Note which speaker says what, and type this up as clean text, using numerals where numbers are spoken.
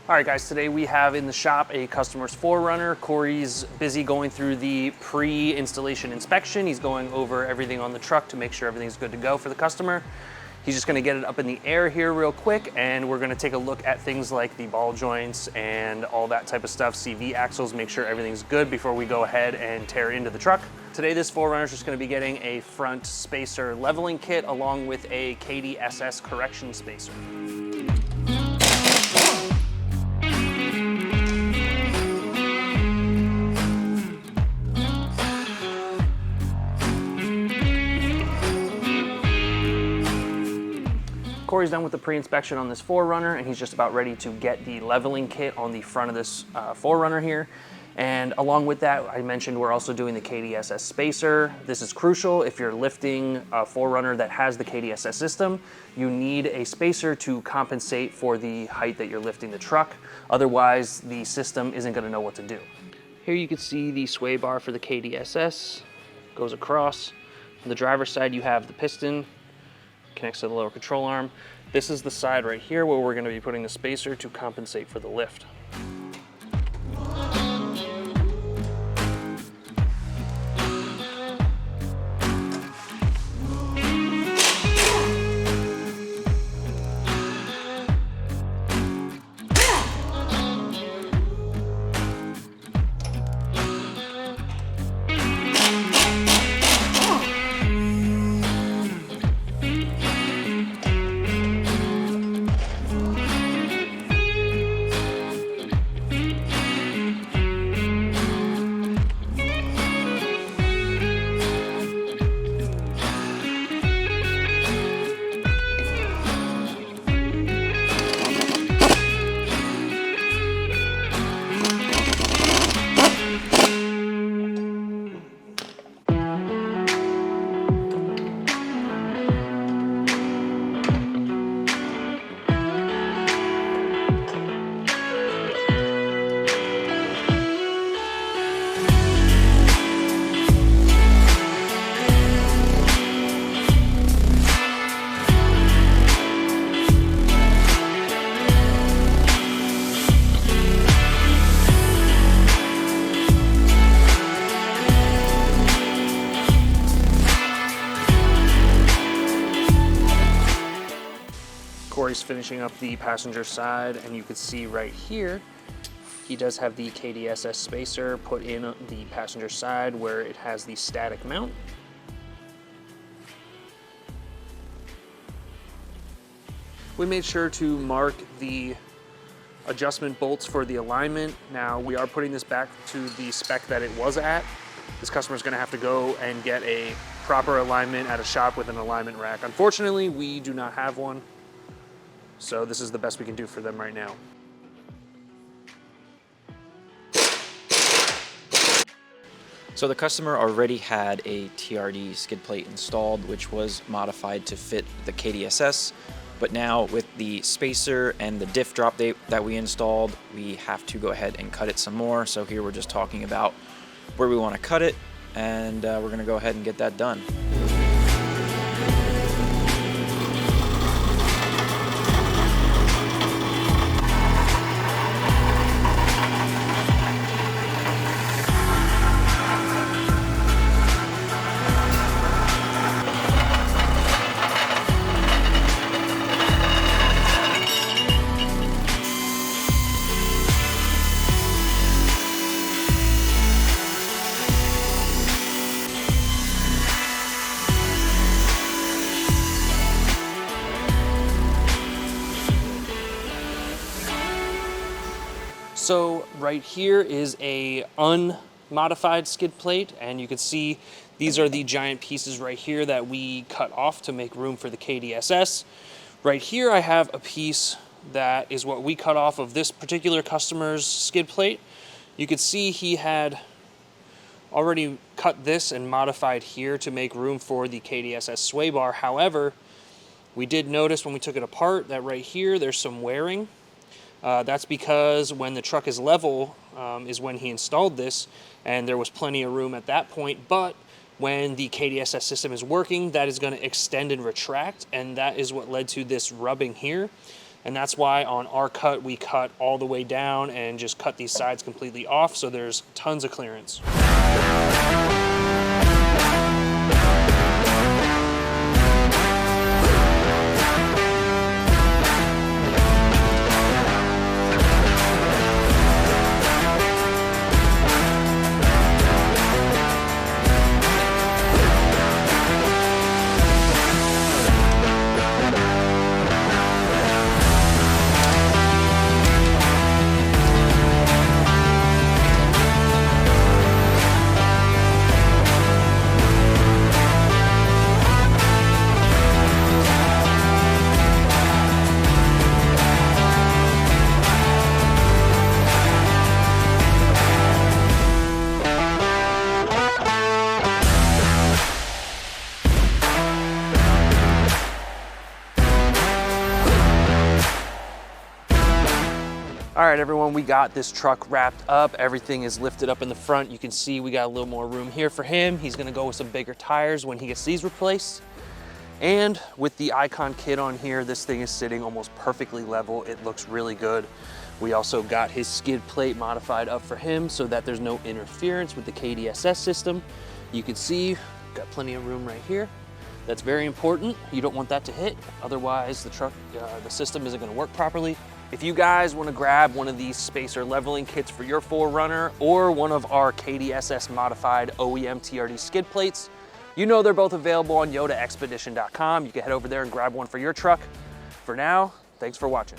Speaker 1: All right guys, today we have in the shop a customer's 4Runner. Corey's busy going through the pre-installation inspection. He's going over everything on the truck to make sure everything's good to go for the customer. He's just gonna get it up in the air here real quick, and we're gonna take a look at things like the ball joints and all that type of stuff, CV axles, make sure everything's good before we go ahead and tear into the truck. Today this 4Runner is just gonna be getting a front spacer leveling kit along with a KDSS correction spacer. Corey's done with the pre-inspection on this 4Runner, and he's just about ready to get the leveling kit on the front of this 4Runner here. And along with that, I mentioned we're also doing the KDSS spacer. This is crucial if you're lifting a 4Runner that has the KDSS system. You need a spacer to compensate for the height that you're lifting the truck. Otherwise, the system isn't gonna know what to do. Here you can see the sway bar for the KDSS. Goes across. On the driver's side, you have the piston. Connects to the lower control arm. This is the side right here where we're going to be putting the spacer to compensate for the lift. Corey's finishing up the passenger side, and you can see right here, he does have the KDSS spacer put in the passenger side where it has the static mount. We made sure to mark the adjustment bolts for the alignment. Now we are putting this back to the spec that it was at. This customer is going to have to go and get a proper alignment at a shop with an alignment rack. Unfortunately, we do not have one. So this is the best we can do for them right now.
Speaker 2: So the customer already had a TRD skid plate installed, which was modified to fit the KDSS. But now with the spacer and the diff drop that we installed, we have to go ahead and cut it some more. So here we're just talking about where we want to cut it, and we're going to go ahead and get that done.
Speaker 1: So right here is a unmodified skid plate, and you can see these are the giant pieces right here that we cut off to make room for the KDSS. Right here I have a piece that is what we cut off of this particular customer's skid plate. You could see he had already cut this and modified here to make room for the KDSS sway bar. However, we did notice when we took it apart that right here there's some wearing. That's because when the truck is level is when he installed this, and there was plenty of room at that point, but when the KDSS system is working, that is going to extend and retract, and that is what led to this rubbing here. And that's why on our cut, we cut all the way down and just cut these sides completely off, so there's tons of clearance. All right, everyone, we got this truck wrapped up. Everything is lifted up in the front. You can see we got a little more room here for him. He's gonna go with some bigger tires when he gets these replaced. And with the Icon kit on here, this thing is sitting almost perfectly level. It looks really good. We also got his skid plate modified up for him so that there's no interference with the KDSS system. You can see, got plenty of room right here. That's very important. You don't want that to hit, otherwise the truck, the system isn't gonna work properly. If you guys wanna grab one of these spacer leveling kits for your 4Runner or one of our KDSS modified OEM TRD skid plates, you know they're both available on YodaExpedition.com. You can head over there and grab one for your truck. For now, thanks for watching.